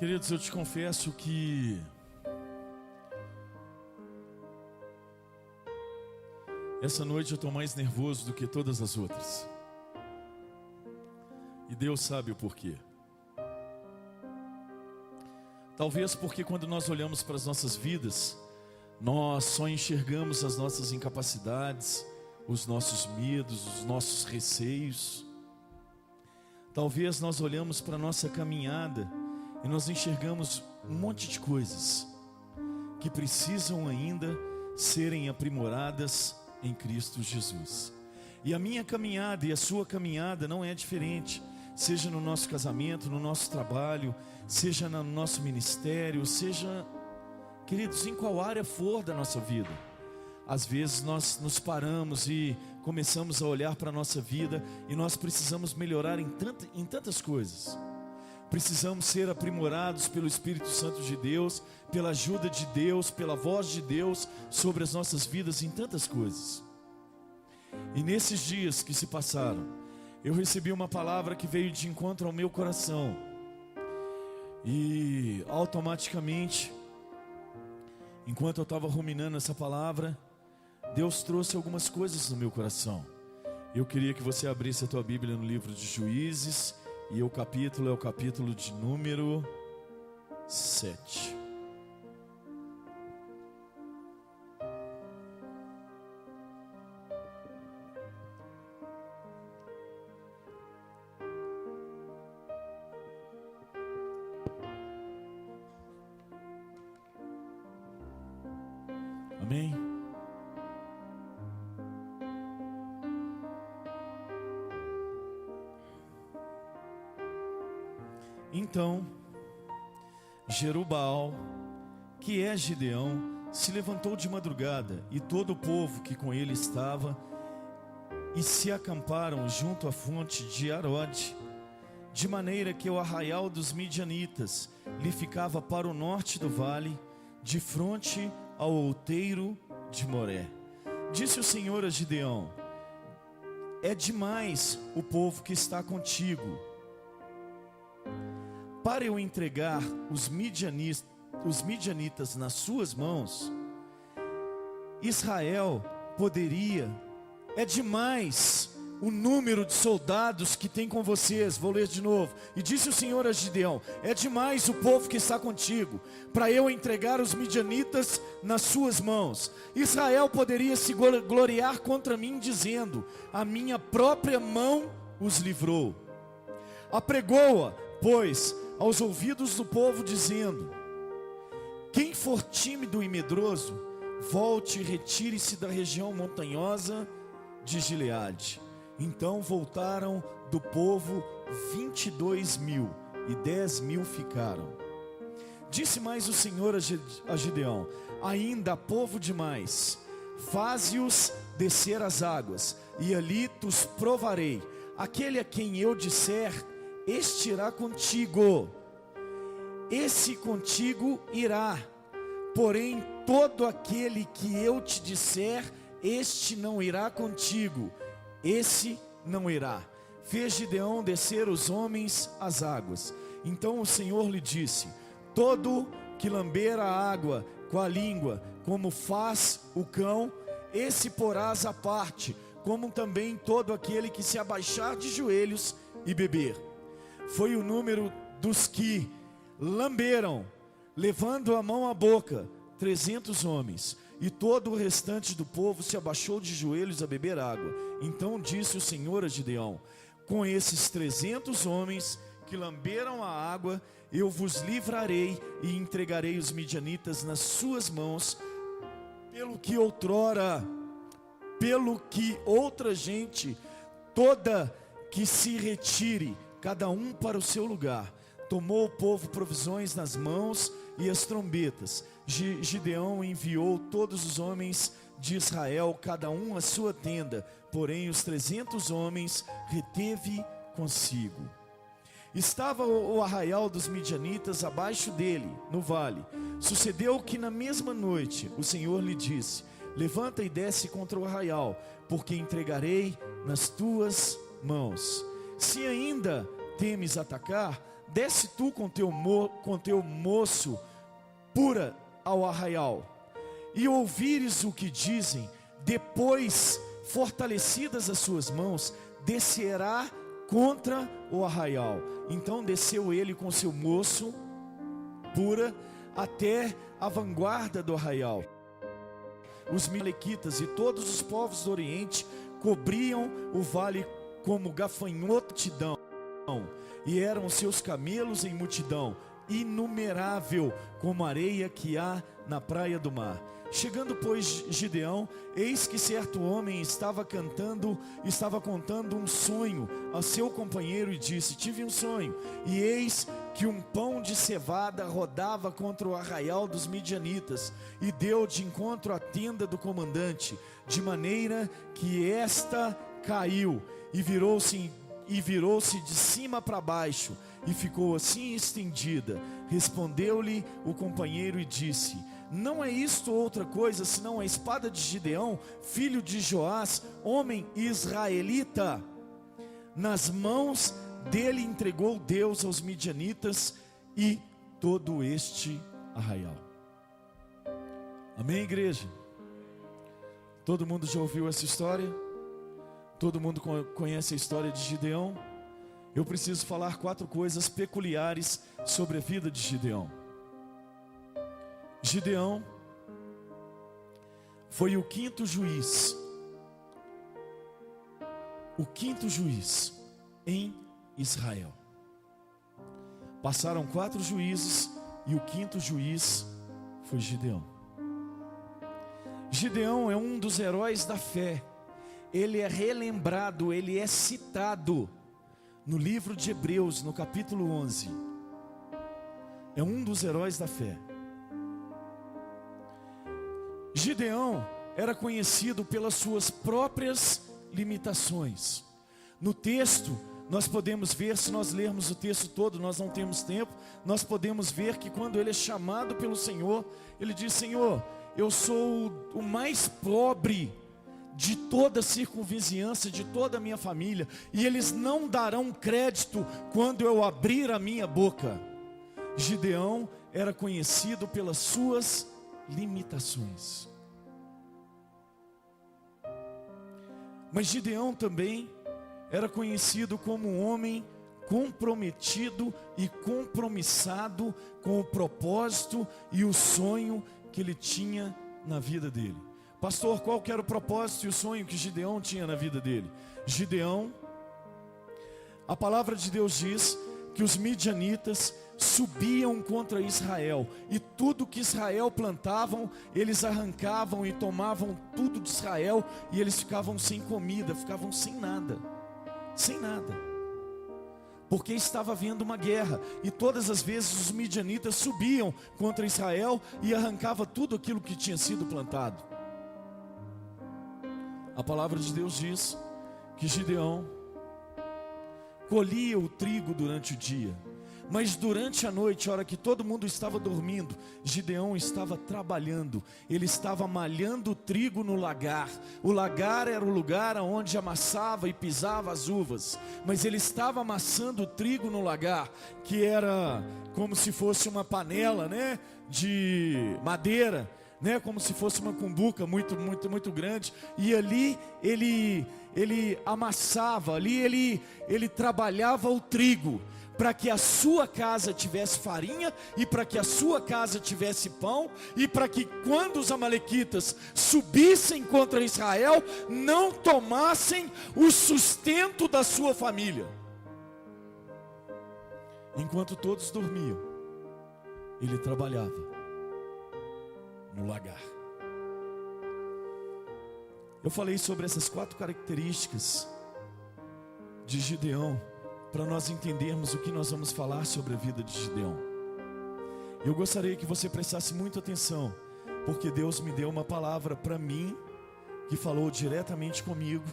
Queridos, eu te confesso que essa noite eu estou mais nervoso do que todas as outras. E Deus sabe o porquê. Talvez porque quando nós olhamos para as nossas vidas, nós só enxergamos as nossas incapacidades, os nossos medos, os nossos receios. Talvez nós olhamos para a nossa caminhada e nós enxergamos um monte de coisas que precisam ainda serem aprimoradas em Cristo Jesus. E a minha caminhada e a sua caminhada não é diferente, seja no nosso casamento, no nosso trabalho, seja no nosso ministério, seja, queridos, em qual área for da nossa vida. Às vezes nós nos paramos e começamos a olhar para a nossa vida e nós precisamos melhorar em tantas coisas. Precisamos ser aprimorados pelo Espírito Santo de Deus, pela ajuda de Deus, pela voz de Deus sobre as nossas vidas em tantas coisas. E nesses dias que se passaram, eu recebi uma palavra que veio de encontro ao meu coração. E automaticamente, enquanto eu estava ruminando essa palavra, Deus trouxe algumas coisas no meu coração. Eu queria que você abrisse a tua Bíblia no livro de Juízes, e o capítulo é o capítulo de número 7. Amém? Então, Jerubbaal, que é Gideão, se levantou de madrugada, e todo o povo que com ele estava, e se acamparam junto à fonte de Arode, de maneira que o arraial dos midianitas lhe ficava para o norte do vale, de fronte ao outeiro de Moré. Disse o Senhor a Gideão: é demais o povo que está contigo para eu entregar os midianitas nas suas mãos. Israel poderia, é demais o número de soldados que tem com vocês. Vou ler de novo. E disse o Senhor a Gideão: é demais o povo que está contigo para eu entregar os midianitas nas suas mãos. Israel poderia se gloriar contra mim, dizendo: a minha própria mão os livrou. Apregou-a, pois, aos ouvidos do povo, dizendo: quem for tímido e medroso, volte e retire-se da região montanhosa de Gileade. Então voltaram do povo 22.000, e 10.000 ficaram. Disse mais o Senhor a Gideão: ainda há povo demais, faze-os descer as águas, e ali os provarei. Aquele a quem eu disser, este irá contigo, esse contigo irá. Porém todo aquele que eu te disser, este não irá contigo, esse não irá. Fez Gideão descer os homens às águas. Então o Senhor lhe disse: todo que lamber a água com a língua, como faz o cão, esse porás à parte, como também todo aquele que se abaixar de joelhos e beber. Foi o número dos que lamberam, levando a mão à boca, 300 homens. E todo o restante do povo se abaixou de joelhos a beber água. Então disse o Senhor a Gideão: com esses 300 homens que lamberam a água, eu vos livrarei e entregarei os midianitas nas suas mãos, pelo que outra gente toda que se retire, cada um para o seu lugar. Tomou o povo provisões nas mãos e as trombetas. Gideão enviou todos os homens de Israel, cada um à sua tenda, porém os 300 homens reteve consigo. Estava o arraial dos midianitas abaixo dele, no vale. Sucedeu que na mesma noite o Senhor lhe disse: levanta e desce contra o arraial, porque entregarei nas tuas mãos. Se ainda temes atacar, desce tu com teu moço pura ao arraial, e ouvires o que dizem, depois, fortalecidas as suas mãos, descerá contra o arraial. Então desceu ele com seu moço pura até a vanguarda do arraial. Os Amalequitas e todos os povos do Oriente cobriam o vale como gafanhotidão, e eram seus camelos em multidão, inumerável como a areia que há na praia do mar. Chegando, pois, Gideão, eis que certo homem estava contando um sonho a seu companheiro e disse: tive um sonho, e eis que um pão de cevada rodava contra o arraial dos midianitas, e deu de encontro à tenda do comandante, de maneira que esta caiu, e virou-se de cima para baixo, e ficou assim estendida. Respondeu-lhe o companheiro e disse: não é isto outra coisa, senão a espada de Gideão, filho de Joás, homem israelita? Nas mãos dele entregou Deus aos midianitas e todo este arraial. Amém, igreja? Todo mundo já ouviu essa história? Todo mundo conhece a história de Gideão? Eu preciso falar 4 coisas peculiares sobre a vida de Gideão. Gideão foi o 5º juiz. O 5º juiz em Israel. Passaram 4 juízes e o 5º juiz foi Gideão. Gideão é um dos heróis da fé. Ele é relembrado, ele é citado no livro de Hebreus, no capítulo 11. É um dos heróis da fé. Gideão era conhecido pelas suas próprias limitações. No texto, nós podemos ver, se nós lermos o texto todo, nós não temos tempo, nós podemos ver que quando ele é chamado pelo Senhor, ele diz: Senhor, eu sou o mais pobre de toda a circunvizinhança, de toda a minha família, e eles não darão crédito quando eu abrir a minha boca. Gideão era conhecido pelas suas limitações. Mas Gideão também era conhecido como um homem comprometido e compromissado com o propósito e o sonho que ele tinha na vida dele. Pastor, qual que era o propósito e o sonho que Gideão tinha na vida dele? Gideão, a palavra de Deus diz que os midianitas subiam contra Israel, e tudo que Israel plantavam, eles arrancavam e tomavam tudo de Israel, e eles ficavam sem comida, ficavam sem nada, porque estava havendo uma guerra, e todas as vezes os midianitas subiam contra Israel, e arrancava tudo aquilo que tinha sido plantado. A palavra de Deus diz que Gideão colhia o trigo durante o dia, mas durante a noite, a hora que todo mundo estava dormindo, Gideão estava trabalhando. Ele estava malhando o trigo no lagar. O lagar era o lugar onde amassava e pisava as uvas, mas ele estava amassando o trigo no lagar, que era como se fosse uma panela, né, de madeira, né, como se fosse uma cumbuca muito grande. E ali ele amassava, ali ele trabalhava o trigo, para que a sua casa tivesse farinha, e para que a sua casa tivesse pão, e para que quando os amalequitas subissem contra Israel, não tomassem o sustento da sua família. Enquanto todos dormiam, ele trabalhava no lagar. Eu falei sobre essas 4 características de Gideão, para nós entendermos o que nós vamos falar sobre a vida de Gideão. Eu gostaria que você prestasse muita atenção, porque Deus me deu uma palavra para mim, que falou diretamente comigo,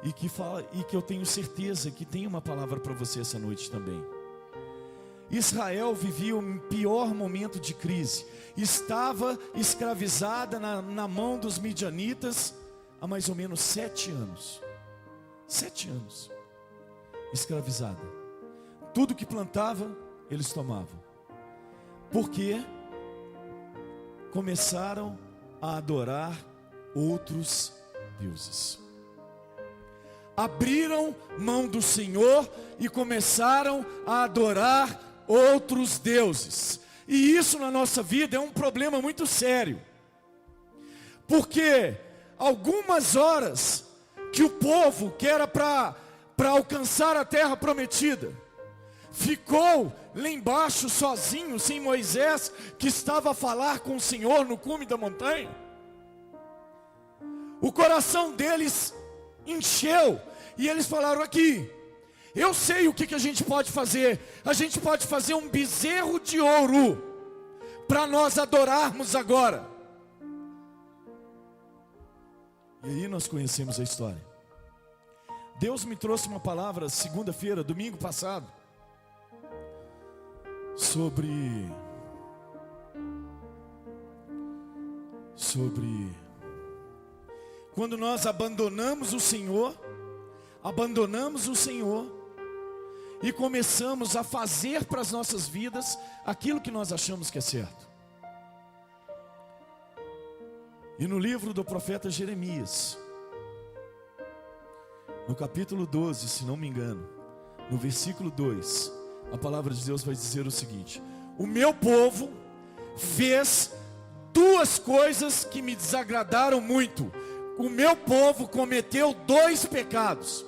e que eu tenho certeza que tem uma palavra para você essa noite também. Israel vivia o pior momento de crise, estava escravizada na mão dos midianitas há mais ou menos 7 anos. 7 anos escravizada. tudo que plantava, eles tomavam. Porque começaram a adorar outros deuses. Abriram mão do Senhor e começaram a adorar outros deuses. E isso na nossa vida é um problema muito sério. Porque algumas horas que o povo, que era para alcançar a terra prometida, ficou lá embaixo sozinho, sem Moisés, que estava a falar com o Senhor no cume da montanha, o coração deles encheu, e eles falaram: aqui, eu sei o que a gente pode fazer. A gente pode fazer um bezerro de ouro, para nós adorarmos agora. E aí nós conhecemos a história. Deus me trouxe uma palavra segunda-feira, domingo passado, sobre quando nós abandonamos o Senhor e começamos a fazer para as nossas vidas aquilo que nós achamos que é certo. E no livro do profeta Jeremias, no capítulo 12, se não me engano, no versículo 2, a palavra de Deus vai dizer o seguinte: o meu povo fez duas coisas que me desagradaram muito. O meu povo cometeu dois pecados.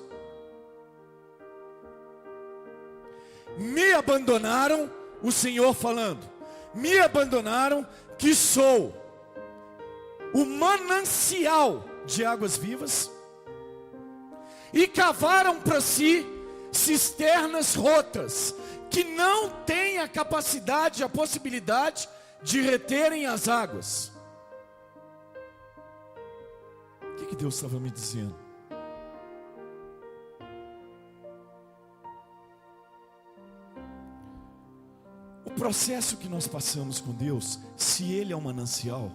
Me abandonaram, o Senhor falando, me abandonaram, que sou o manancial de águas vivas, e cavaram para si cisternas rotas, que não têm a capacidade, a possibilidade de reterem as águas. O que Deus estava me dizendo? O processo que nós passamos com Deus, se Ele é um manancial,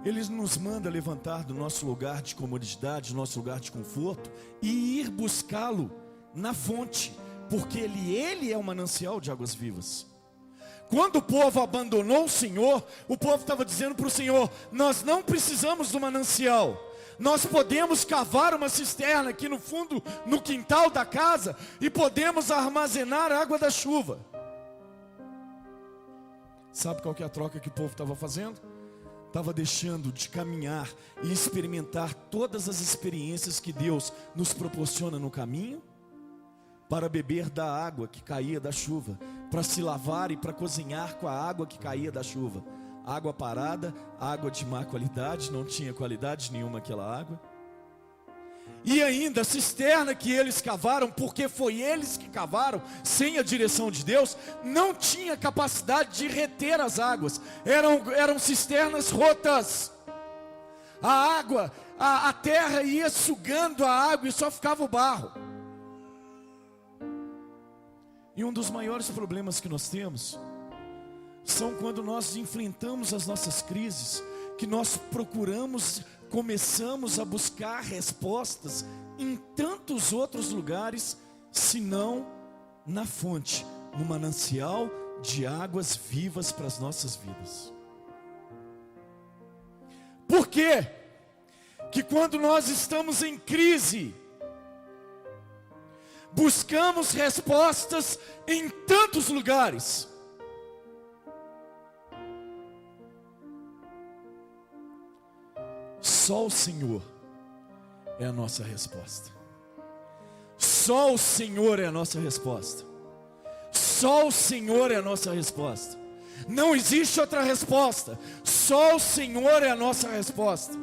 Ele nos manda levantar do nosso lugar de comodidade, do nosso lugar de conforto, e ir buscá-lo na fonte, porque Ele é um manancial de águas vivas. Quando o povo abandonou o Senhor, o povo estava dizendo para o Senhor: nós não precisamos do manancial, nós podemos cavar uma cisterna aqui no fundo, no quintal da casa, e podemos armazenar a água da chuva. Sabe qual que é a troca que o povo estava fazendo? Estava deixando de caminhar e experimentar todas as experiências que Deus nos proporciona no caminho, para beber da água que caía da chuva, para se lavar e para cozinhar com a água que caía da chuva. Água parada, água de má qualidade, não tinha qualidade nenhuma aquela água. E ainda a cisterna que eles cavaram, porque foi eles que cavaram, sem a direção de Deus, não tinha capacidade de reter as águas. Eram cisternas rotas. A água, a terra ia sugando a água e só ficava o barro. E um dos maiores problemas que nós temos são quando nós enfrentamos as nossas crises, que nós começamos a buscar respostas em tantos outros lugares, senão na fonte, no manancial de águas vivas para as nossas vidas. Por quê? Que quando nós estamos em crise, buscamos respostas em tantos lugares, só o Senhor é a nossa resposta. Só o Senhor é a nossa resposta. Só o Senhor é a nossa resposta. Não existe outra resposta. Só o Senhor é a nossa resposta.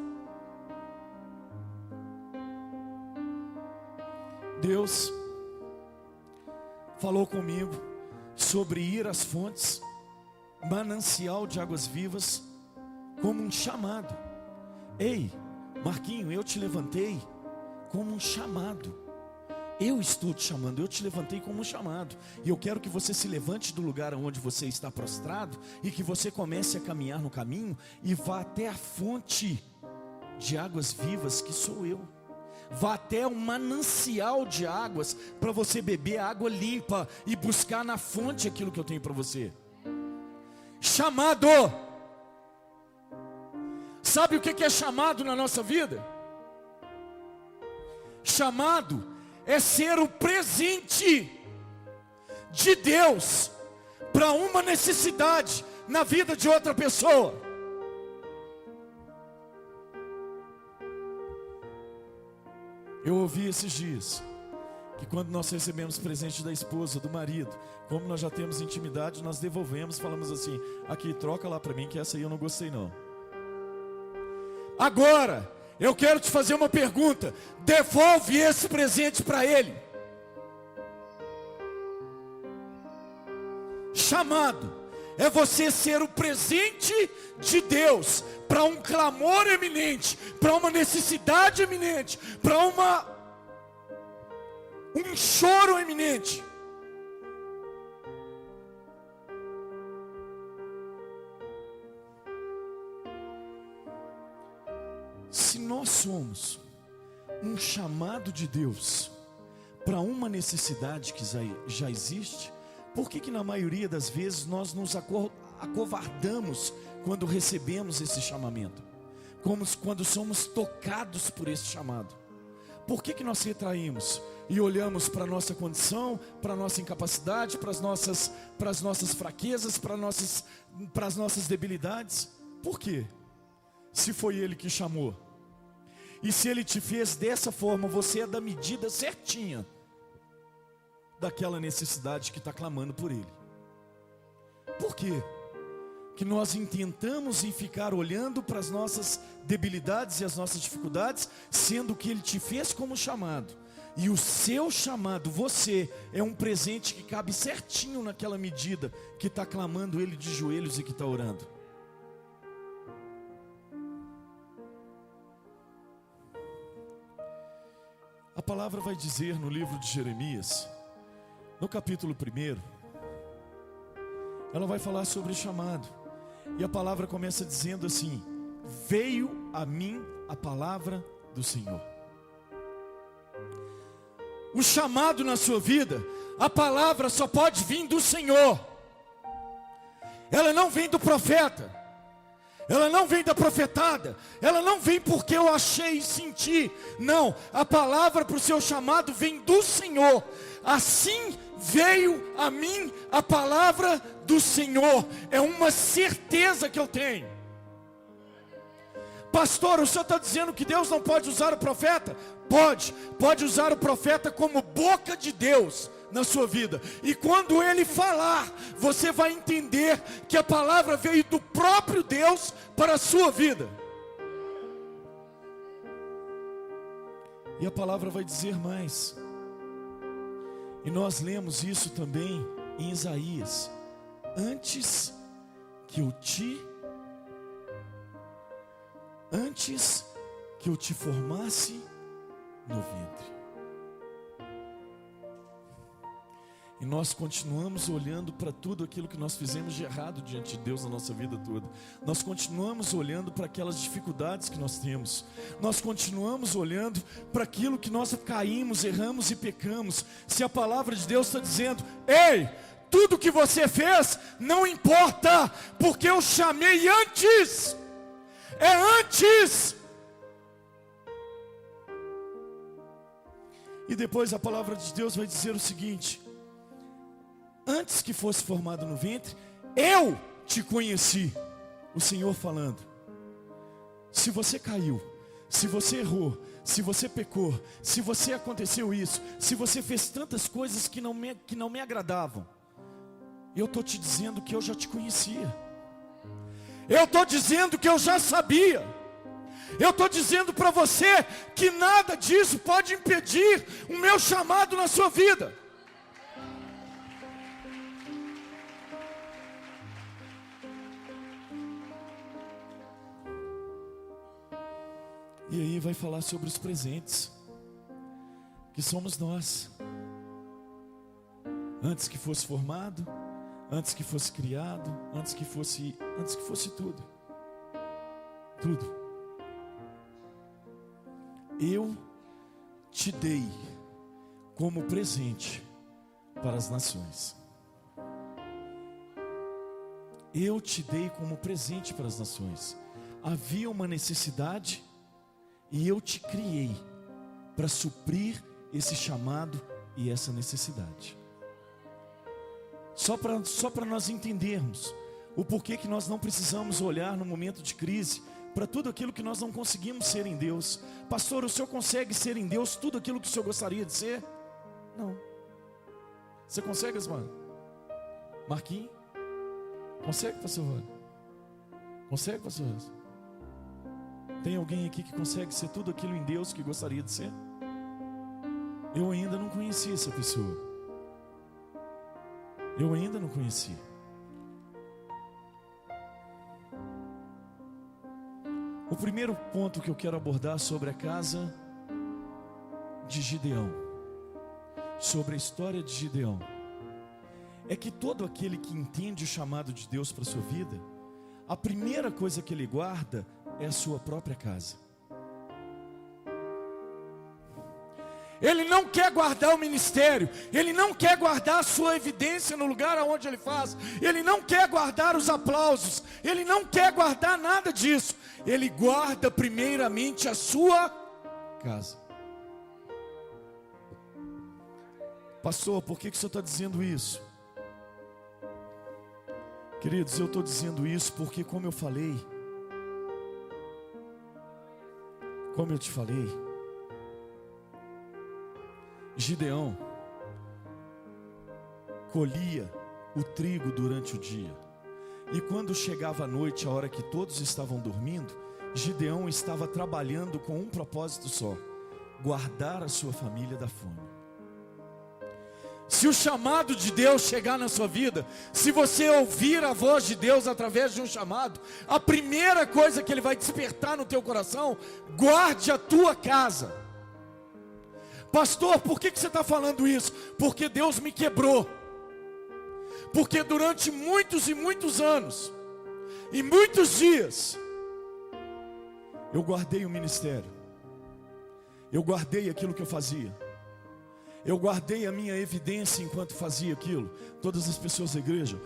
Deus falou comigo sobre ir às fontes, manancial de águas vivas, como um chamado. Ei, Marquinho, eu te levantei como um chamado. Eu estou te chamando, eu te levantei como um chamado. E eu quero que você se levante do lugar onde você está prostrado, e que você comece a caminhar no caminho, e vá até a fonte de águas vivas, que sou eu. vá até um manancial de águas para você beber água limpa e buscar na fonte aquilo que eu tenho para você. Chamado. Sabe o que é chamado na nossa vida? Chamado é ser o presente de Deus para uma necessidade na vida de outra pessoa. Eu ouvi esses dias que quando nós recebemos presente da esposa, do marido, como nós já temos intimidade, nós devolvemos, falamos assim: aqui, troca lá para mim que essa aí eu não gostei não. Agora, eu quero te fazer uma pergunta: devolve esse presente para ele. Chamado é você ser o presente de Deus para um clamor eminente, para uma necessidade eminente, para um choro eminente. Se nós somos um chamado de Deus para uma necessidade que já existe, por que na maioria das vezes nós nos acovardamos quando recebemos esse chamamento? Como quando somos tocados por esse chamado. Por que nós retraímos e olhamos para a nossa condição, para a nossa incapacidade, para as nossas fraquezas, para as nossas debilidades? Por quê? Se foi Ele que chamou, e se Ele te fez dessa forma, você é da medida certinha daquela necessidade que está clamando por Ele. Por quê? Que nós intentamos em ficar olhando para as nossas debilidades e as nossas dificuldades, sendo que Ele te fez como chamado, e o seu chamado, você, é um presente que cabe certinho naquela medida que está clamando Ele de joelhos e que está orando. A palavra vai dizer no livro de Jeremias, no capítulo 1, ela vai falar sobre chamado. E a palavra começa dizendo assim: veio a mim a palavra do Senhor. O chamado na sua vida, a palavra só pode vir do Senhor. Ela não vem do profeta, ela não vem da profetada, ela não vem porque eu achei e senti. Não, a palavra para o seu chamado vem do Senhor. Assim veio a mim a palavra do Senhor. É uma certeza que eu tenho. Pastor, o senhor está dizendo que Deus não pode usar o profeta? Pode usar o profeta como boca de Deus na sua vida. E quando ele falar, você vai entender que a palavra veio do próprio Deus para a sua vida. E a palavra vai dizer mais. E nós lemos isso também em Isaías: antes que eu te formasse no ventre. E nós continuamos olhando para tudo aquilo que nós fizemos de errado diante de Deus na nossa vida toda. Nós continuamos olhando para aquelas dificuldades que nós temos. Nós continuamos olhando para aquilo que nós caímos, erramos e pecamos. Se a palavra de Deus está dizendo: ei, tudo que você fez não importa, porque eu chamei antes. É antes. E depois a palavra de Deus vai dizer o seguinte: antes que fosse formado no ventre, eu te conheci. O Senhor falando. Se você caiu, se você errou, se você pecou, se você aconteceu isso, se você fez tantas coisas que não me agradavam, eu estou te dizendo que eu já te conhecia. Eu estou dizendo que eu já sabia. Eu estou dizendo para você que nada disso pode impedir o meu chamado na sua vida. E aí vai falar sobre os presentes, que somos nós. Antes que fosse formado, antes que fosse criado, antes que fosse tudo. Tudo. Eu te dei como presente para as nações. Eu te dei como presente para as nações. Havia uma necessidade e eu te criei para suprir esse chamado e essa necessidade. Só para nós entendermos o porquê que nós não precisamos olhar no momento de crise para tudo aquilo que nós não conseguimos ser em Deus. Pastor, o senhor consegue ser em Deus tudo aquilo que o senhor gostaria de ser? Não. Você consegue, Asmar? Marquinhos? Consegue, pastor? Consegue, pastor? Tem alguém aqui que consegue ser tudo aquilo em Deus que gostaria de ser? Eu ainda não conheci essa pessoa. Eu ainda não conheci. O primeiro ponto que eu quero abordar sobre a casa de Gideão, sobre a história de Gideão, é que todo aquele que entende o chamado de Deus para a sua vida, a primeira coisa que ele guarda é a sua própria casa. Ele não quer guardar o ministério, ele não quer guardar a sua evidência no lugar aonde ele faz, ele não quer guardar os aplausos, ele não quer guardar nada disso. Ele guarda primeiramente a sua casa. Pastor, por que o senhor está dizendo isso? Queridos, eu estou dizendo isso porque, como eu falei, como eu te falei, Gideão colhia o trigo durante o dia, e quando chegava a noite, a hora que todos estavam dormindo, Gideão estava trabalhando com um propósito só: guardar a sua família da fome. Se o chamado de Deus chegar na sua vida, se você ouvir a voz de Deus através de um chamado, a primeira coisa que Ele vai despertar no teu coração: guarde a tua casa. Pastor, por que você está falando isso? Porque Deus me quebrou. Porque durante muitos e muitos anos, e muitos dias, eu guardei o ministério, eu guardei aquilo que eu fazia, eu guardei a minha evidência enquanto fazia aquilo. Todas as pessoas da igreja: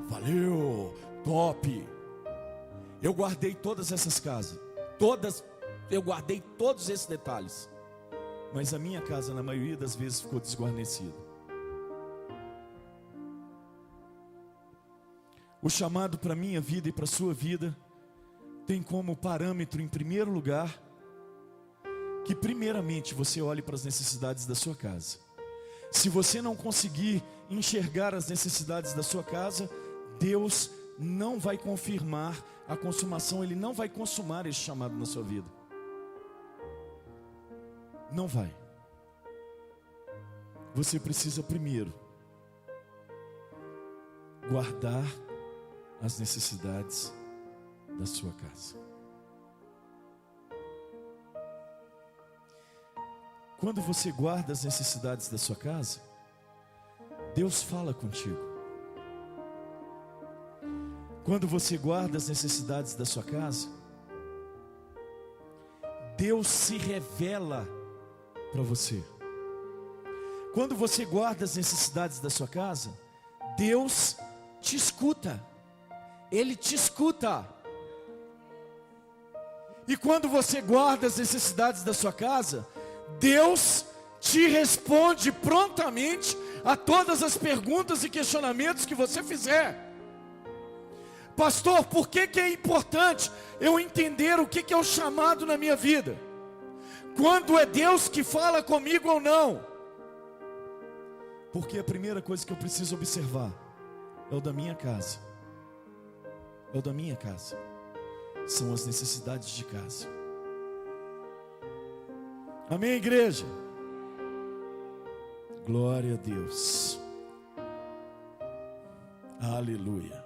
valeu, top. Eu guardei todas essas casas, eu guardei todos esses detalhes, mas a minha casa na maioria das vezes ficou desguarnecida. O chamado para a minha vida e para a sua vida tem como parâmetro, em primeiro lugar, que primeiramente você olhe para as necessidades da sua casa. Se você não conseguir enxergar as necessidades da sua casa, Deus não vai confirmar a consumação, Ele não vai consumar esse chamado na sua vida. Não vai. Você precisa primeiro guardar as necessidades da sua casa. Quando você guarda as necessidades da sua casa, Deus fala contigo. Quando você guarda as necessidades da sua casa, Deus se revela para você. Quando você guarda as necessidades da sua casa, Deus te escuta. Ele te escuta. E quando você guarda as necessidades da sua casa, Deus te responde prontamente a todas as perguntas e questionamentos que você fizer. Pastor, por que é importante eu entender o que é o chamado na minha vida? Quando é Deus que fala comigo ou não? Porque a primeira coisa que eu preciso observar é o da minha casa. É o da minha casa. São as necessidades de casa. Amém, igreja? Glória a Deus. Aleluia.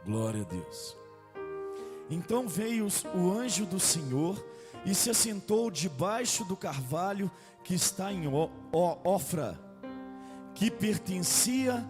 Glória a Deus. Então veio o anjo do Senhor e se assentou debaixo do carvalho que está em Ofra, que pertencia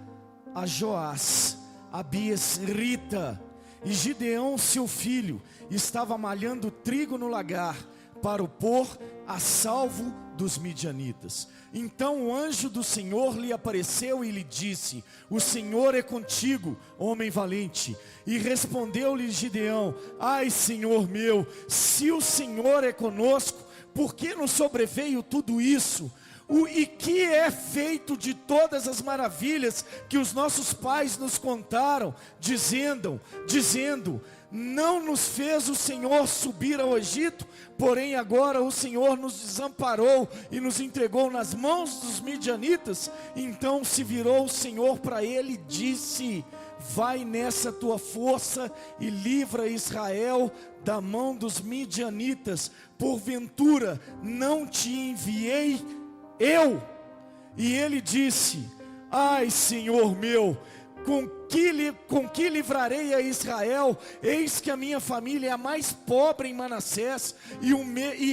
a Joás, a Biesrita, E Gideão, seu filho, estava malhando trigo no lagar, para o pôr a salvo dos midianitas. Então o anjo do Senhor lhe apareceu e lhe disse: o Senhor é contigo, homem valente. E respondeu-lhe Gideão: ai, Senhor meu, se o Senhor é conosco, por que nos sobreveio tudo isso? E que é feito de todas as maravilhas que os nossos pais nos contaram, dizendo, não nos fez o Senhor subir ao Egito, porém agora o Senhor nos desamparou e nos entregou nas mãos dos midianitas. Então se virou o Senhor para ele e disse: vai nessa tua força e livra Israel da mão dos midianitas. Porventura não te enviei eu? E ele disse: ai, Senhor meu, com que livrarei a Israel? Eis que a minha família é a mais pobre em Manassés, e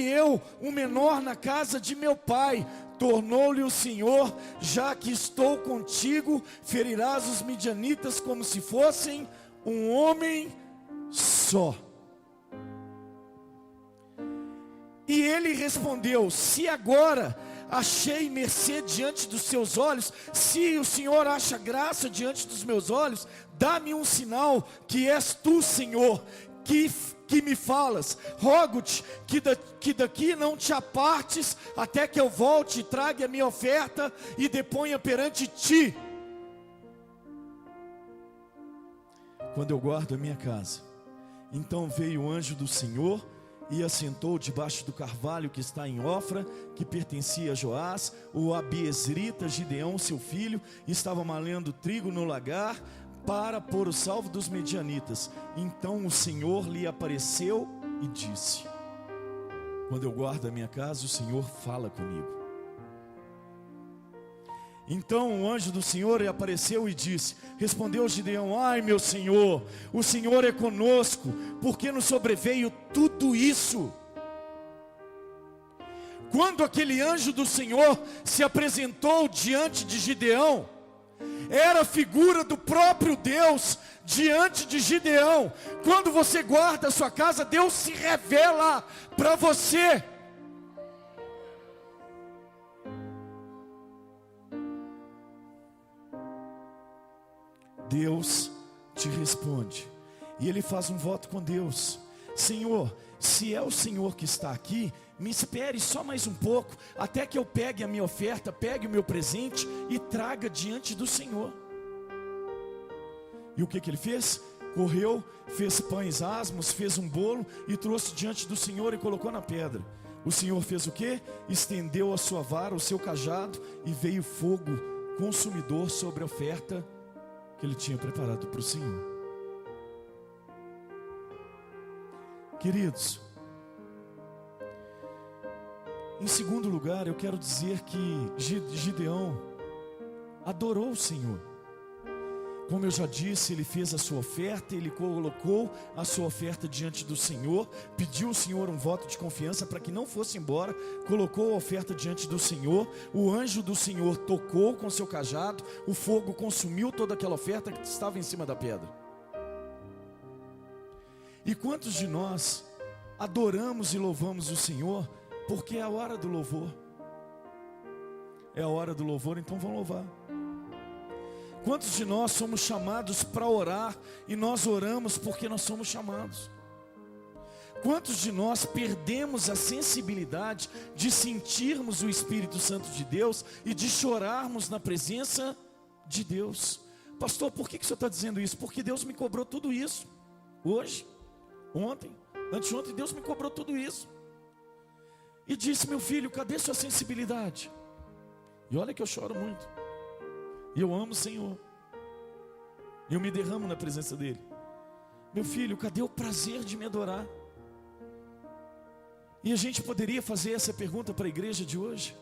eu, o menor na casa de meu pai. Tornou-lhe o Senhor: já que estou contigo, ferirás os midianitas como se fossem um homem só. E ele respondeu: se agora achei mercê diante dos seus olhos, se o Senhor acha graça diante dos meus olhos, dá-me um sinal que és tu, Senhor, que me falas. Rogo-te que daqui não te apartes, até que eu volte e traga a minha oferta e deponha perante ti. Quando eu guardo a minha casa, então veio o anjo do Senhor e assentou debaixo do carvalho que está em Ofra, que pertencia a Joás, o abiezrita. Gideão, seu filho, estava malhando trigo no lagar, para pôr o salvo dos medianitas. Então o Senhor lhe apareceu e disse: quando eu guardo a minha casa, o Senhor fala comigo. Então o anjo do Senhor lhe apareceu e disse, respondeu Gideão: ai, meu Senhor, o Senhor é conosco, porque nos sobreveio tudo isso? Quando aquele anjo do Senhor se apresentou diante de Gideão, era a figura do próprio Deus diante de Gideão. Quando você guarda a sua casa, Deus se revela para você. Deus te responde, e ele faz um voto com Deus: Senhor, se é o Senhor que está aqui, me espere só mais um pouco, até que eu pegue a minha oferta, pegue o meu presente e traga diante do Senhor. E o que ele fez? Correu, fez pães asmos, fez um bolo e trouxe diante do Senhor e colocou na pedra. O Senhor fez o que? Estendeu a sua vara, o seu cajado, e veio fogo consumidor sobre a oferta que ele tinha preparado para o Senhor. Queridos, em segundo lugar, eu quero dizer que Gideão adorou o Senhor. Como eu já disse, ele fez a sua oferta, ele colocou a sua oferta diante do Senhor, pediu ao Senhor um voto de confiança para que não fosse embora, colocou a oferta diante do Senhor. O anjo do Senhor tocou com seu cajado, o fogo consumiu toda aquela oferta que estava em cima da pedra. E quantos de nós adoramos e louvamos o Senhor porque é a hora do louvor? É a hora do louvor, então vamos louvar. Quantos de nós somos chamados para orar e nós oramos porque nós somos chamados? Quantos de nós perdemos a sensibilidade de sentirmos o Espírito Santo de Deus e de chorarmos na presença de Deus? Pastor, por que o senhor está dizendo isso? Porque Deus me cobrou tudo isso. Hoje, ontem, anteontem, Deus me cobrou tudo isso. E disse: meu filho, cadê sua sensibilidade? E olha que eu choro muito. E eu amo o Senhor. E eu me derramo na presença dEle. Meu filho, cadê o prazer de me adorar? E a gente poderia fazer essa pergunta para a igreja de hoje.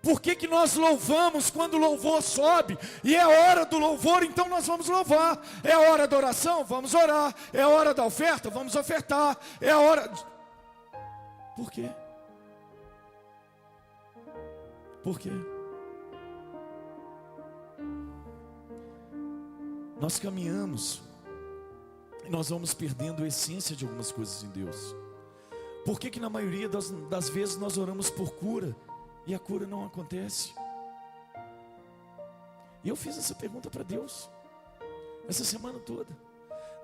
Por que nós louvamos quando o louvor sobe? E é a hora do louvor, então nós vamos louvar. É a hora da oração, vamos orar. É a hora da oferta, vamos ofertar. É a hora... Por quê? Por quê? Nós caminhamos E nós vamos perdendo a essência de algumas coisas em Deus. Por que na maioria das vezes nós oramos por cura e a cura não acontece? E eu fiz essa pergunta para Deus essa semana toda.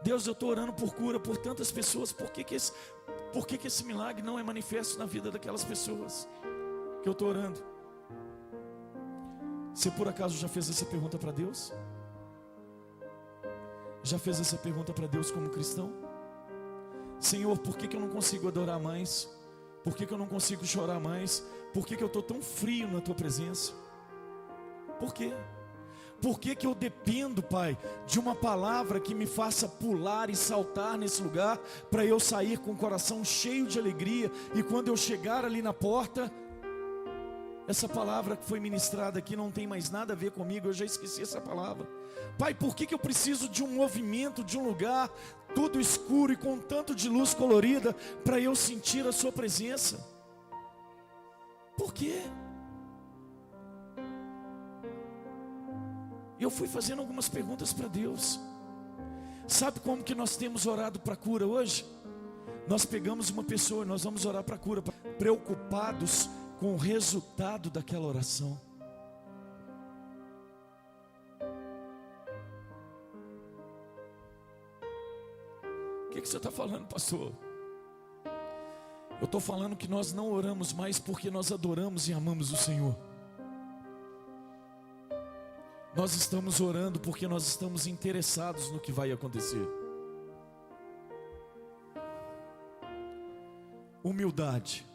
Deus, eu estou orando por cura por tantas pessoas, por que esse milagre não é manifesto na vida daquelas pessoas que eu estou orando? Você por acaso já fez essa pergunta para Deus? Já fez essa pergunta para Deus como cristão? Senhor, por que eu não consigo adorar mais? Por que eu não consigo chorar mais? Por que eu estou tão frio na tua presença? Por quê? Por que eu dependo, Pai, de uma palavra que me faça pular e saltar nesse lugar, para eu sair com o coração cheio de alegria, e quando eu chegar ali na porta, essa palavra que foi ministrada aqui não tem mais nada a ver comigo, eu já esqueci essa palavra. Pai, por que eu preciso de um movimento, de um lugar tudo escuro e com tanto de luz colorida, para eu sentir a sua presença? Por quê? Eu fui fazendo algumas perguntas para Deus. Sabe como que nós temos orado para cura hoje? Nós pegamos uma pessoa e nós vamos orar para cura, preocupados com o resultado daquela oração. O que você está falando, pastor? Eu estou falando que nós não oramos mais porque nós adoramos e amamos o Senhor. Nós estamos orando porque nós estamos interessados no que vai acontecer. Humildade,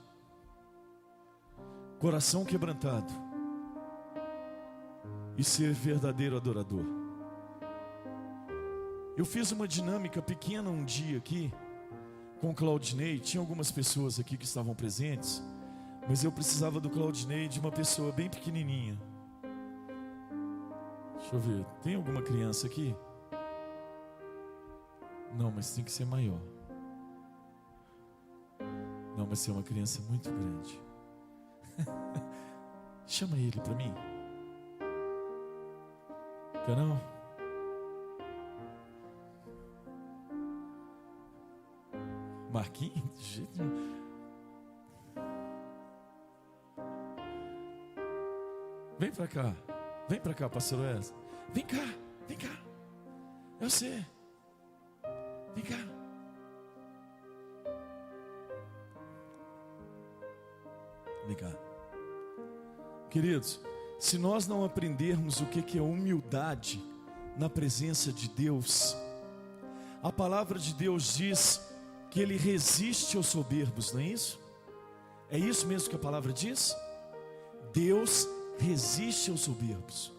coração quebrantado e ser verdadeiro adorador. Eu fiz uma dinâmica pequena um dia aqui com o Claudinei. Tinha algumas pessoas aqui que estavam presentes, mas eu precisava do Claudinei, de uma pessoa bem pequenininha. Deixa eu ver, tem alguma criança aqui? Não, mas tem que ser maior. Não, mas ser uma criança muito grande. Chama ele para mim. Quer não? Marquinhos? De jeito nenhum. Vem pra cá, pastor Wesley. Vem cá. É você. Vem cá. Vem cá. Queridos, se nós não aprendermos o que é humildade na presença de Deus, a palavra de Deus diz que Ele resiste aos soberbos, não é isso? É isso mesmo que a palavra diz? Deus resiste aos soberbos.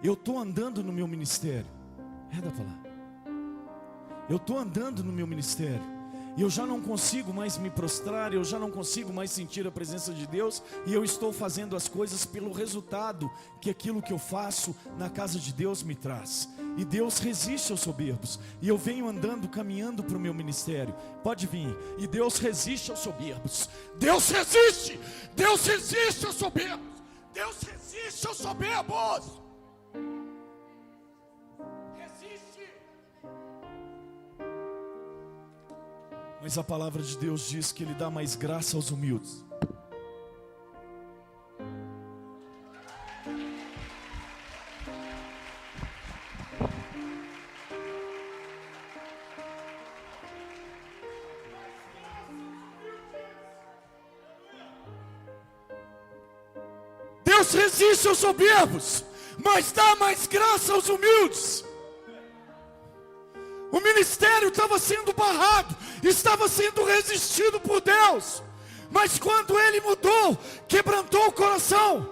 Eu estou andando no meu ministério. Dá para lá. Eu estou andando no meu ministério e eu já não consigo mais me prostrar, eu já não consigo mais sentir a presença de Deus, e eu estou fazendo as coisas pelo resultado que aquilo que eu faço na casa de Deus me traz. E Deus resiste aos soberbos, e eu venho andando, caminhando para o meu ministério. Pode vir. E Deus resiste aos soberbos. Deus resiste aos soberbos. Deus resiste aos soberbos. Resiste. Mas a palavra de Deus diz que Ele dá mais graça aos humildes. Deus resiste aos soberbos, mas dá mais graça aos humildes. O ministério estava sendo barrado, estava sendo resistido por Deus, mas quando ele mudou, quebrantou o coração,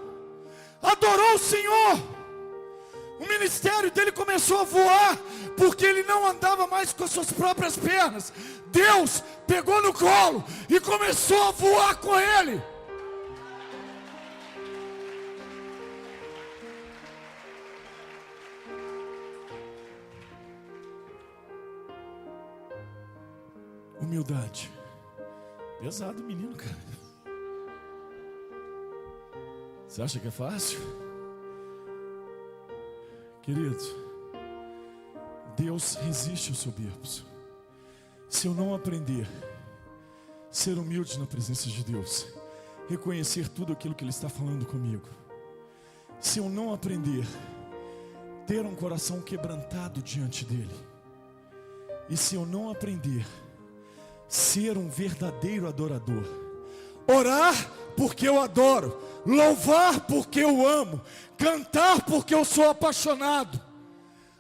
adorou o Senhor, o ministério dele começou a voar, porque ele não andava mais com as suas próprias pernas. Deus pegou no colo e começou a voar com ele. Humildade. Pesado, menino, cara. Você acha que é fácil? Queridos, Deus resiste aos soberbos. Se eu não aprender a ser humilde na presença de Deus, reconhecer tudo aquilo que Ele está falando comigo, se eu não aprender a ter um coração quebrantado diante dEle, e se eu não aprender a ser um verdadeiro adorador, orar porque eu adoro, louvar porque eu amo, cantar porque eu sou apaixonado,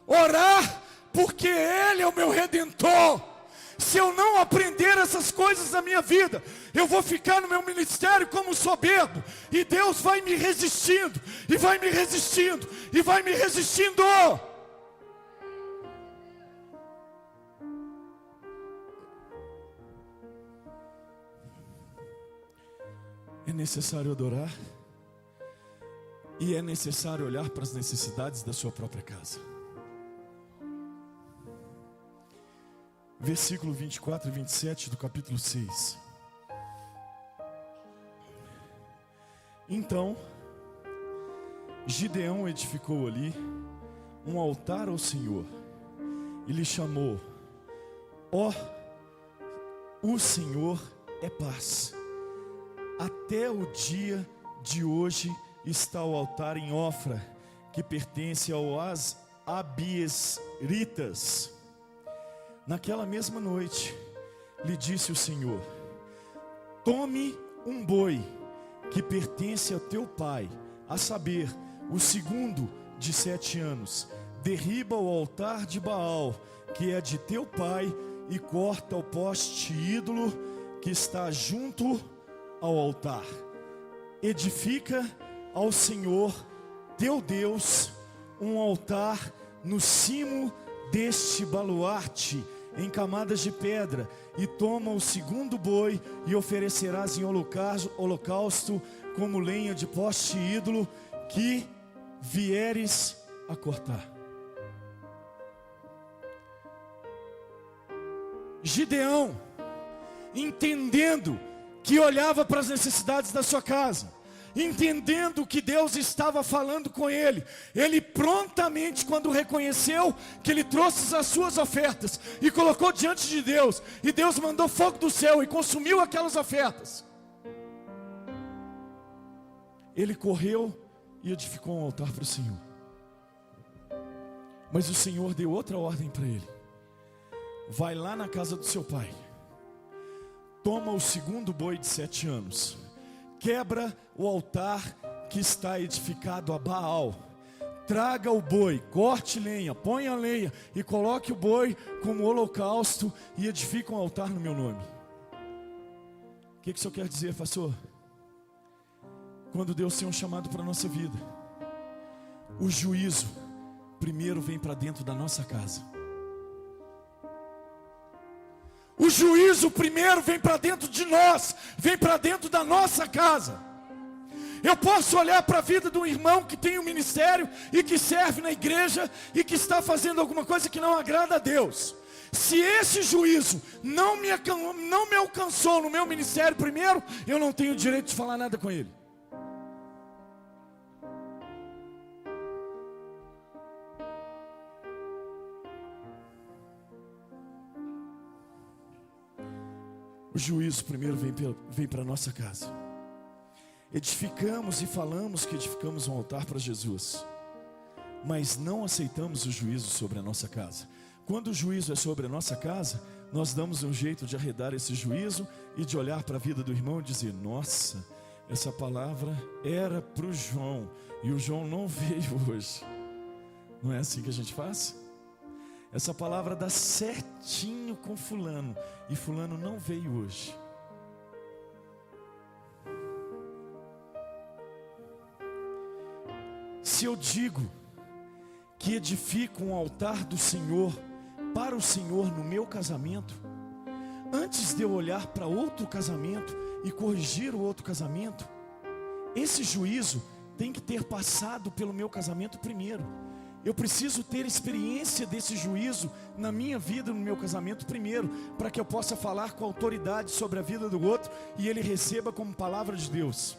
orar porque Ele é o meu Redentor. Se eu não aprender essas coisas na minha vida, eu vou ficar no meu ministério como soberbo, e Deus vai me resistindo, e vai me resistindo, e vai me resistindo. É necessário adorar, e é necessário olhar para as necessidades da sua própria casa. Versículo 24 e 27 do capítulo 6. Então, Gideão edificou ali um altar ao Senhor, e lhe chamou: ó, o Senhor é paz. Até o dia de hoje está o altar em Ofra, que pertence aos Abiesritas. Naquela mesma noite, lhe disse o Senhor: tome um boi que pertence ao teu pai, a saber, o segundo de 7 anos, derriba o altar de Baal, que é de teu pai, e corta o poste ídolo que está junto ao altar. Edifica ao Senhor teu Deus um altar no cimo deste baluarte, em camadas de pedra, e toma o segundo boi, e oferecerás em holocausto como lenha de poste ídolo que vieres a cortar. Gideão, entendendo que olhava para as necessidades da sua casa, entendendo que Deus estava falando com ele, ele prontamente, quando reconheceu que ele trouxe as suas ofertas e colocou diante de Deus, e Deus mandou fogo do céu e consumiu aquelas ofertas, ele correu e edificou um altar para o Senhor. Mas o Senhor deu outra ordem para ele: vai lá na casa do seu pai, toma o segundo boi de 7 anos, quebra o altar que está edificado a Baal, traga o boi, corte lenha, ponha a lenha e coloque o boi como holocausto, e edifica um altar no meu nome. O que o senhor quer dizer, pastor? Quando Deus tem um chamado para a nossa vida, o juízo primeiro vem para dentro da nossa casa. O juízo primeiro vem para dentro de nós, vem para dentro da nossa casa. Eu posso olhar para a vida de um irmão que tem um ministério e que serve na igreja e que está fazendo alguma coisa que não agrada a Deus. Se esse juízo não me alcançou no meu ministério primeiro, eu não tenho direito de falar nada com ele. O juízo primeiro vem para a nossa casa. Edificamos e falamos que edificamos um altar para Jesus, mas não aceitamos o juízo sobre a nossa casa. Quando o juízo é sobre a nossa casa, nós damos um jeito de arredar esse juízo e de olhar para a vida do irmão e dizer: nossa, essa palavra era para o João, e o João não veio hoje. Não é assim que a gente faz? Essa palavra dá certinho com fulano, e fulano não veio hoje. Se eu digo que edifico um altar do Senhor, para o Senhor no meu casamento, antes de eu olhar para outro casamento e corrigir o outro casamento, esse juízo tem que ter passado pelo meu casamento primeiro. Eu preciso ter experiência desse juízo na minha vida, no meu casamento primeiro, para que eu possa falar com autoridade sobre a vida do outro e ele receba como palavra de Deus.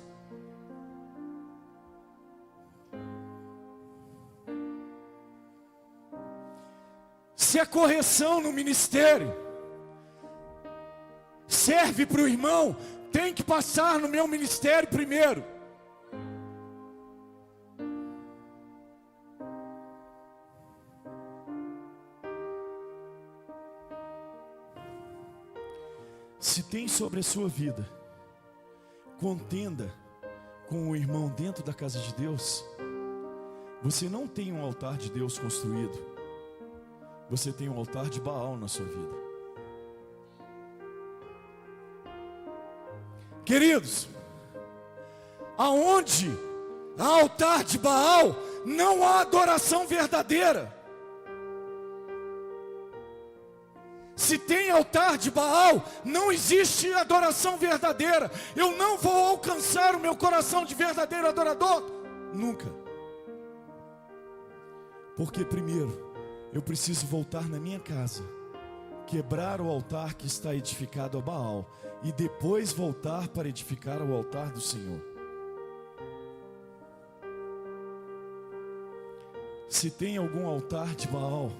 Se a correção no ministério serve para o irmão tem que passar no meu ministério primeiro. Se tem sobre a sua vida contenda com o irmão dentro da casa de Deus, você não tem um altar de Deus construído, você tem um altar de Baal na sua vida. Queridos, aonde há altar de Baal, não há adoração verdadeira. Se tem altar de Baal, não existe adoração verdadeira. Eu não vou alcançar o meu coração de verdadeiro adorador, nunca. Porque primeiro, eu preciso voltar na minha casa, quebrar o altar que está edificado a Baal, e depois voltar para edificar o altar do Senhor. Se tem algum altar de Baal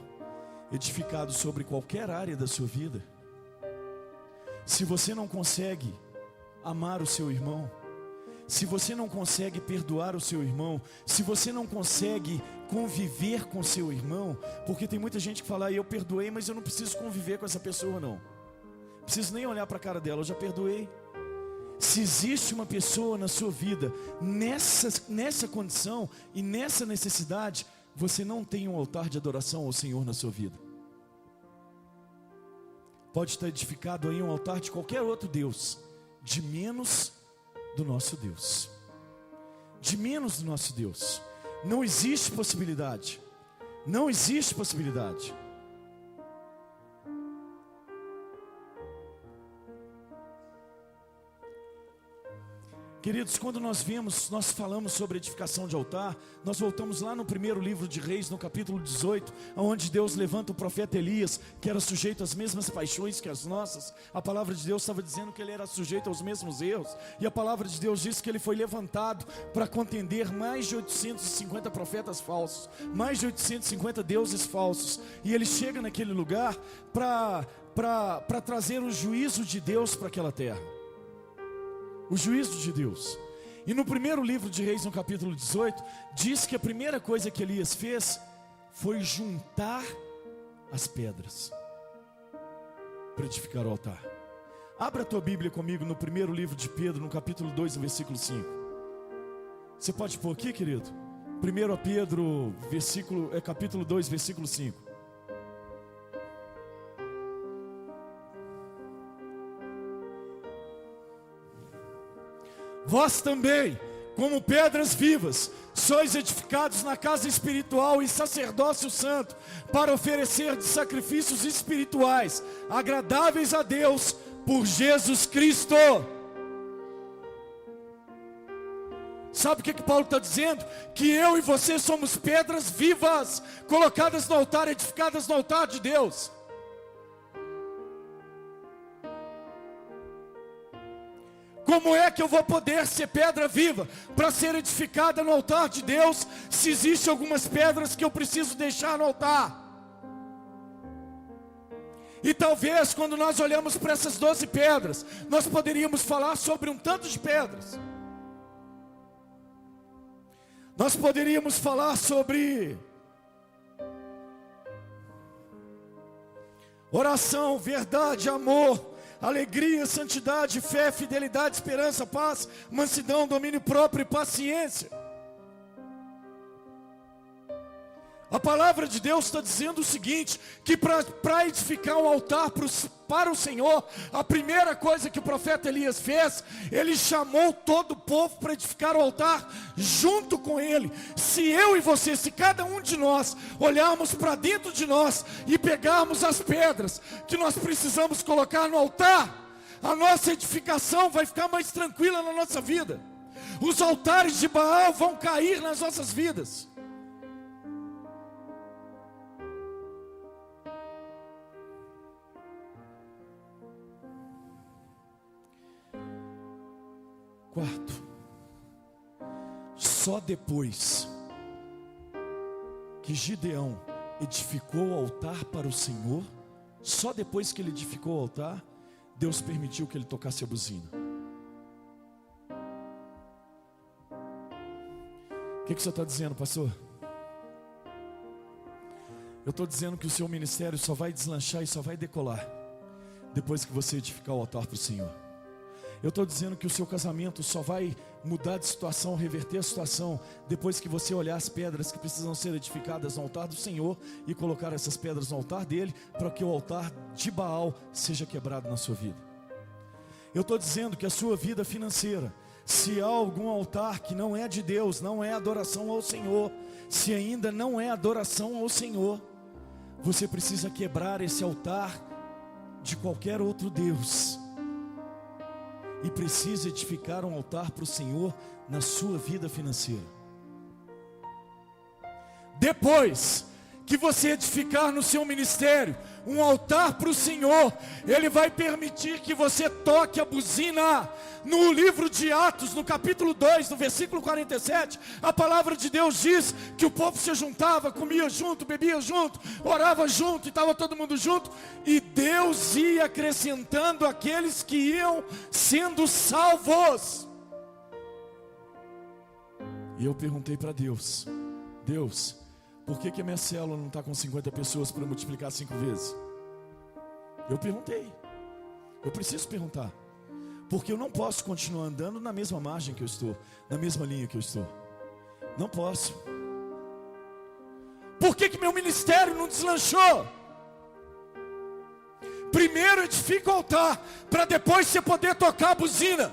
edificado sobre qualquer área da sua vida, se você não consegue amar o seu irmão, se você não consegue perdoar o seu irmão, se você não consegue conviver com seu irmão, porque tem muita gente que fala, eu perdoei, mas eu não preciso conviver com essa pessoa não, preciso nem olhar para a cara dela, eu já perdoei. Se existe uma pessoa na sua vida nessa condição e nessa necessidade, você não tem um altar de adoração ao Senhor na sua vida. Pode estar edificado aí um altar de qualquer outro Deus, de menos do nosso Deus. De menos do nosso Deus. Não existe possibilidade. Não existe possibilidade. Queridos, quando nós falamos sobre edificação de altar, nós voltamos lá no primeiro livro de Reis, no capítulo 18, onde Deus levanta o profeta Elias, que era sujeito às mesmas paixões que as nossas. A palavra de Deus estava dizendo que ele era sujeito aos mesmos erros, e a palavra de Deus diz que ele foi levantado para contender mais de 850 profetas falsos, mais de 850 deuses falsos, e ele chega naquele lugar para trazer o juízo de Deus para aquela terra. O juízo de Deus. E no primeiro livro de Reis, no capítulo 18, diz que a primeira coisa que Elias fez foi juntar as pedras para edificar o altar. Abra a tua Bíblia comigo no primeiro livro de Pedro, no capítulo 2, no versículo 5. Você pode pôr aqui, querido? 1 Pedro, capítulo 2, versículo 5. Vós também, como pedras vivas, sois edificados na casa espiritual e sacerdócio santo, para oferecer de sacrifícios espirituais, agradáveis a Deus, por Jesus Cristo. Sabe o que Paulo está dizendo? Que eu e você somos pedras vivas, colocadas no altar, edificadas no altar de Deus. Como é que eu vou poder ser pedra viva para ser edificada no altar de Deus, se existem algumas pedras que eu preciso deixar no altar? E talvez quando nós olhamos para essas 12 pedras, nós poderíamos falar sobre um tanto de pedras. Nós poderíamos falar sobre oração, verdade, amor, alegria, santidade, fé, fidelidade, esperança, paz, mansidão, domínio próprio e paciência. A palavra de Deus está dizendo o seguinte, que para edificar um altar para o Senhor, a primeira coisa que o profeta Elias fez, ele chamou todo o povo para edificar o altar junto com ele. Se eu e você, se cada um de nós olharmos para dentro de nós e pegarmos as pedras que nós precisamos colocar no altar, a nossa edificação vai ficar mais tranquila na nossa vida. Os altares de Baal vão cair nas nossas vidas. Quarto, só depois que Gideão edificou o altar para o Senhor, só depois que ele edificou o altar, Deus permitiu que ele tocasse a buzina. O que você está dizendo, pastor? Eu estou dizendo que o seu ministério só vai deslanchar e só vai decolar depois que você edificar o altar para o Senhor. Eu estou dizendo que o seu casamento só vai mudar de situação, reverter a situação, depois que você olhar as pedras que precisam ser edificadas no altar do Senhor e colocar essas pedras no altar dele, para que o altar de Baal seja quebrado na sua vida. Eu estou dizendo que a sua vida financeira, se há algum altar que não é de Deus, não é adoração ao Senhor, se ainda não é adoração ao Senhor, você precisa quebrar esse altar de qualquer outro Deus e precisa edificar um altar para o Senhor na sua vida financeira. Depois que você edificar no seu ministério um altar para o Senhor, Ele vai permitir que você toque a buzina. No livro de Atos, no capítulo 2, no versículo 47, a palavra de Deus diz que o povo se juntava, comia junto, bebia junto, orava junto, e estava todo mundo junto, e Deus ia acrescentando aqueles que iam sendo salvos. E eu perguntei para Deus: Deus, por que a minha célula não está com 50 pessoas para multiplicar 5 vezes? Eu perguntei. Eu preciso perguntar. Porque eu não posso continuar andando na mesma margem que eu estou, na mesma linha que eu estou. Não posso. Por que meu ministério não deslanchou? Primeiro edifica o altar, para depois você poder tocar a buzina.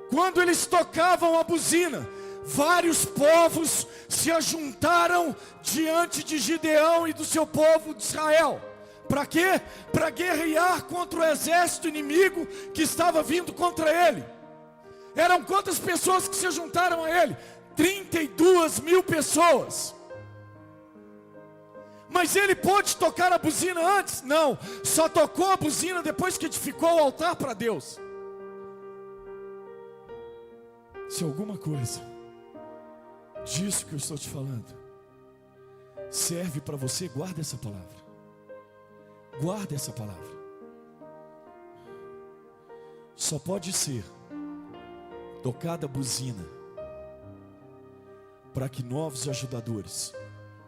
Quando eles tocavam a buzina, vários povos se ajuntaram diante de Gideão e do seu povo de Israel. Para quê? Para guerrear contra o exército inimigo que estava vindo contra ele. Eram quantas pessoas que se juntaram a ele? 32 mil pessoas. Mas ele pôde tocar a buzina antes? Não, só tocou a buzina depois que edificou o altar para Deus. Se alguma coisa disso que eu estou te falando serve para você, guarda essa palavra. Guarda essa palavra. Só pode ser tocada a buzina para que novos ajudadores,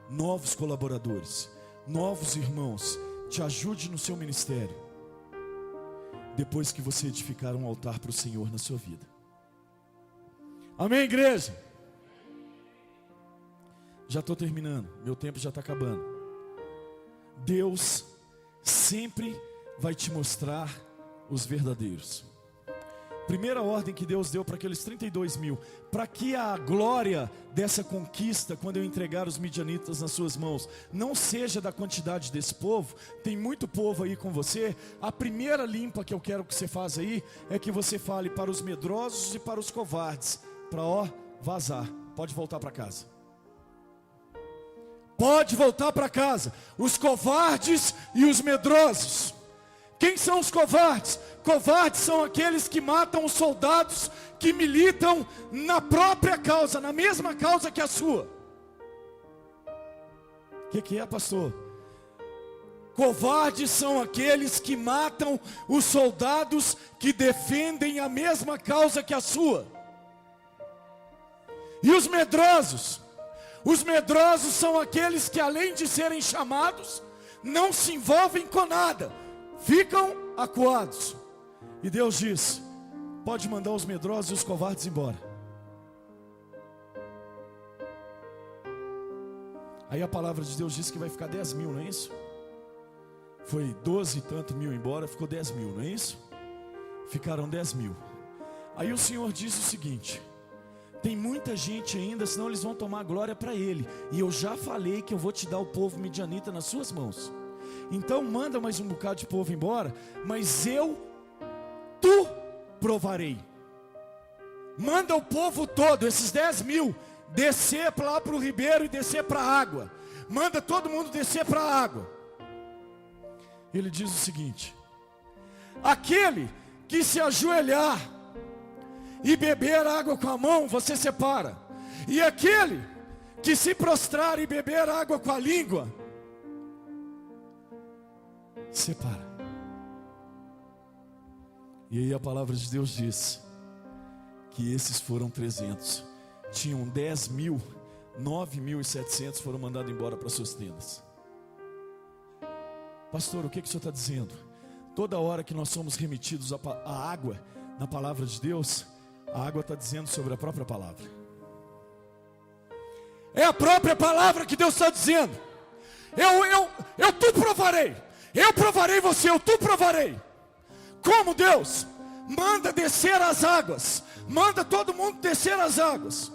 novos colaboradores, novos irmãos te ajudem no seu ministério, depois que você edificar um altar para o Senhor na sua vida. Amém, igreja? Já estou terminando, meu tempo já está acabando. Deus sempre vai te mostrar os verdadeiros. Primeira ordem que Deus deu para aqueles 32 mil: para que a glória dessa conquista, quando eu entregar os midianitas nas suas mãos, não seja da quantidade desse povo. Tem muito povo aí com você. A primeira limpa que eu quero que você faça aí é que você fale para os medrosos e para os covardes, para vazar. Pode voltar para casa. Pode voltar para casa. Os covardes e os medrosos. Quem são os covardes? Covardes são aqueles que matam os soldados que militam na própria causa, na mesma causa que a sua. O que é, pastor? Covardes são aqueles que matam os soldados que defendem a mesma causa que a sua. E os medrosos? Os medrosos são aqueles que, além de serem chamados, não se envolvem com nada, ficam acuados. E Deus diz: pode mandar os medrosos e os covardes embora. Aí a palavra de Deus diz que vai ficar 10 mil, não é isso? Foi 12 e tanto mil embora, ficou 10 mil, não é isso? Ficaram 10 mil. Aí o Senhor diz o seguinte: tem muita gente ainda, senão eles vão tomar glória para Ele. E eu já falei que eu vou te dar o povo midianita nas suas mãos. Então manda mais um bocado de povo embora, mas tu provarei. Manda o povo todo, esses 10 mil, descer lá para o ribeiro e descer para a água. Manda todo mundo descer para a água. Ele diz o seguinte: aquele que se ajoelhar e beber água com a mão, você separa. E aquele que se prostrar e beber água com a língua, separa. E aí a palavra de Deus diz que esses foram 300. Tinham 10.000, 9.700 foram mandados embora para suas tendas. Pastor, o que o senhor está dizendo? Toda hora que nós somos remetidos à água, na palavra de Deus, a água está dizendo sobre a própria palavra. É a própria palavra que Deus está dizendo. Eu tu provarei. Eu provarei você, eu tu provarei. Como Deus manda descer as águas, manda todo mundo descer as águas.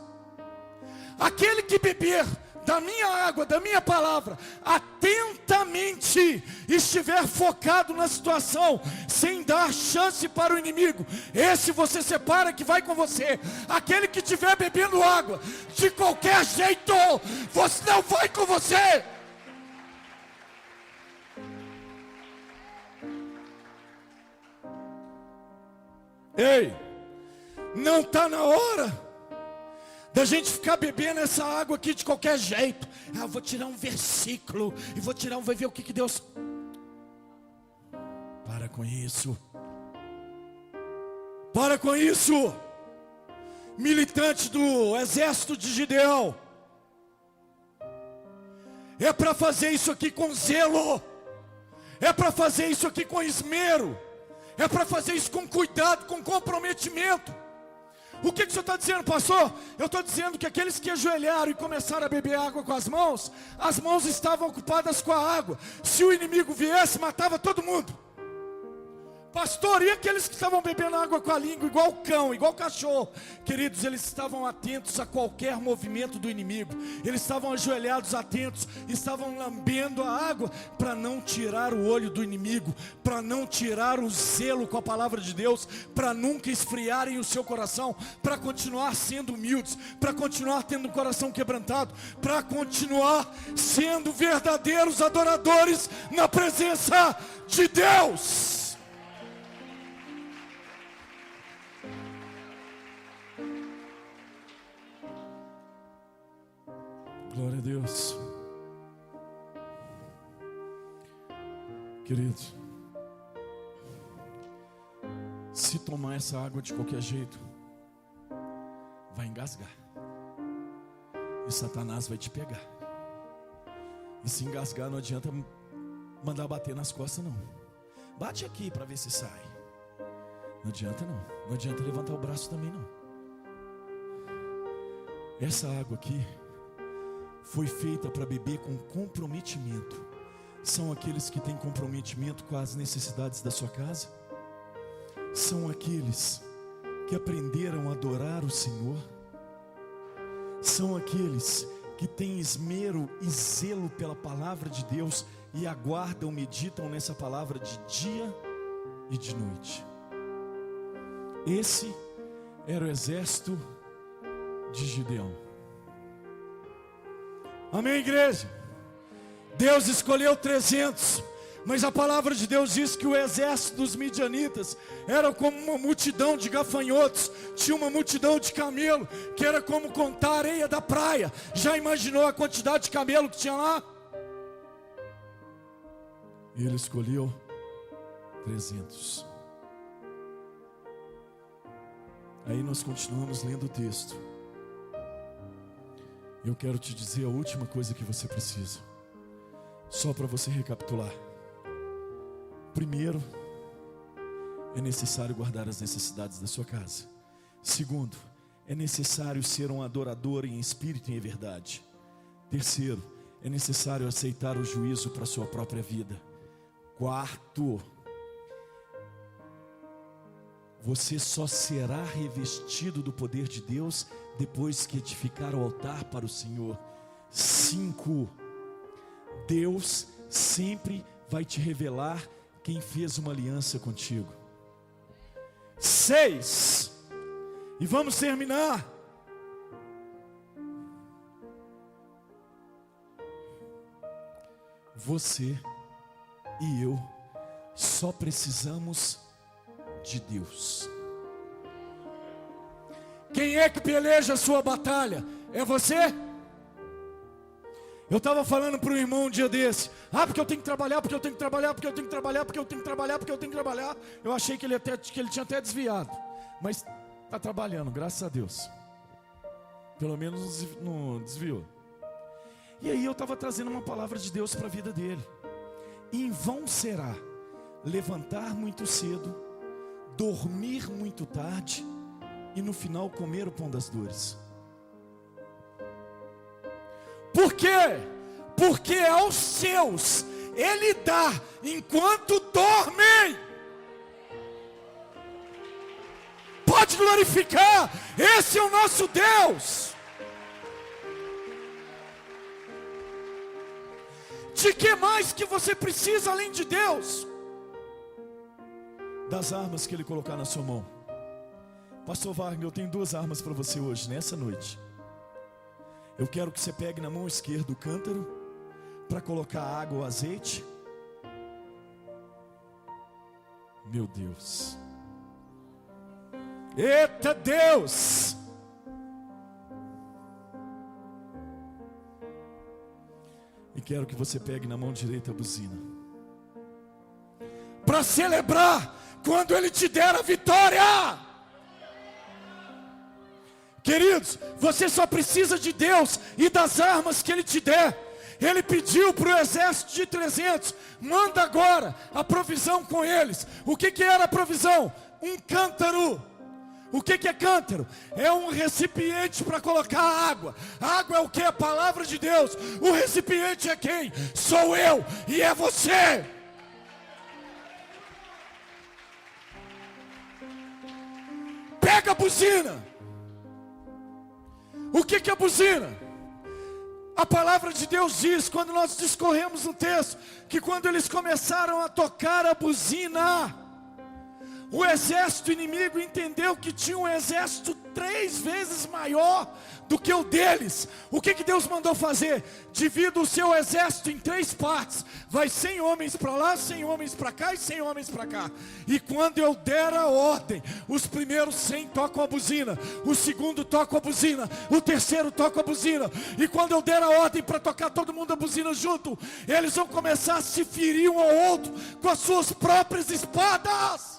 Aquele que beber da minha água, da minha palavra, atentamente estiver focado na situação, sem dar chance para o inimigo, esse você separa que vai com você. Aquele que estiver bebendo água, de qualquer jeito, você não vai com você. Ei, não está na hora da gente ficar bebendo essa água aqui de qualquer jeito. Eu vou tirar um versículo e vai ver o que Deus... Para com isso. Para com isso. Militante do exército de Gideão, é para fazer isso aqui com zelo, é para fazer isso aqui com esmero, é para fazer isso com cuidado, com comprometimento. O que o senhor está dizendo, pastor? Eu estou dizendo que aqueles que ajoelharam e começaram a beber água com as mãos estavam ocupadas com a água. Se o inimigo viesse, matava todo mundo. Pastor, e aqueles que estavam bebendo água com a língua, igual cão, igual cachorro? Queridos, eles estavam atentos a qualquer movimento do inimigo. Eles estavam ajoelhados, atentos, estavam lambendo a água para não tirar o olho do inimigo, para não tirar o zelo com a palavra de Deus, para nunca esfriarem o seu coração, para continuar sendo humildes, para continuar tendo um coração quebrantado, para continuar sendo verdadeiros adoradores na presença de Deus. Glória a Deus. Querido, se tomar essa água de qualquer jeito, vai engasgar. E Satanás vai te pegar. E se engasgar, não adianta mandar bater nas costas, não. Bate aqui para ver se sai. Não adianta, não. Não adianta levantar o braço também, não. Essa água aqui foi feita para beber com comprometimento. São aqueles que têm comprometimento com as necessidades da sua casa. São aqueles que aprenderam a adorar o Senhor. São aqueles que têm esmero e zelo pela palavra de Deus e aguardam, meditam nessa palavra de dia e de noite. Esse era o exército de Gideão. Amém, igreja? Deus escolheu 300, mas a palavra de Deus diz que o exército dos midianitas era como uma multidão de gafanhotos. Tinha uma multidão de camelo, que era como contar a areia da praia. Já imaginou a quantidade de camelo que tinha lá? E ele escolheu 300. Aí nós continuamos lendo o texto. Eu quero te dizer a última coisa que você precisa, só para você recapitular. Primeiro, é necessário guardar as necessidades da sua casa. Segundo, é necessário ser um adorador em espírito e em verdade. Terceiro, é necessário aceitar o juízo para a sua própria vida. Quarto, você só será revestido do poder de Deus depois que edificar o altar para o Senhor. 5, Deus sempre vai te revelar quem fez uma aliança contigo. 6, e vamos terminar. Você e eu só precisamos de Deus. Quem é que peleja a sua batalha? É você? Eu estava falando para um irmão um dia desse, porque eu tenho que trabalhar, porque eu tenho que trabalhar, porque eu tenho que trabalhar, porque eu tenho que trabalhar, porque eu tenho que trabalhar. Eu achei que ele tinha até desviado, mas está trabalhando, graças a Deus. Pelo menos não desviou. E aí eu estava trazendo uma palavra de Deus para a vida dele. Em vão será levantar muito cedo, dormir muito tarde e no final comer o pão das dores. Por quê? Porque aos seus Ele dá enquanto dormem. Pode glorificar, esse é o nosso Deus. De que mais que você precisa além de Deus? Das armas que Ele colocar na sua mão. Pastor Wagner, eu tenho 2 armas para você hoje, nessa noite. Eu quero que você pegue na mão esquerda o cântaro para colocar água ou azeite. Meu Deus. Eita Deus! E quero que você pegue na mão direita a buzina, para celebrar quando Ele te der a vitória. Queridos, você só precisa de Deus e das armas que Ele te der. Ele pediu para o exército de 300, manda agora a provisão com eles. O que era a provisão? Um cântaro. O que é cântaro? É um recipiente para colocar água. A água é o que? A palavra de Deus. O recipiente é quem? Sou eu e é você. Pega a buzina. O que é buzina? A palavra de Deus diz, quando nós discorremos no texto, que quando eles começaram a tocar a buzina, o exército inimigo entendeu que tinha um exército 3 vezes maior do que o deles. O que Deus mandou fazer? Divida o seu exército em 3 partes. Vai 100 homens para lá, 100 homens para cá e 100 homens para cá. E quando eu der a ordem, os primeiros 100 tocam a buzina, o segundo toca a buzina, o terceiro toca a buzina. E quando eu der a ordem para tocar todo mundo a buzina junto, eles vão começar a se ferir um ao outro com as suas próprias espadas.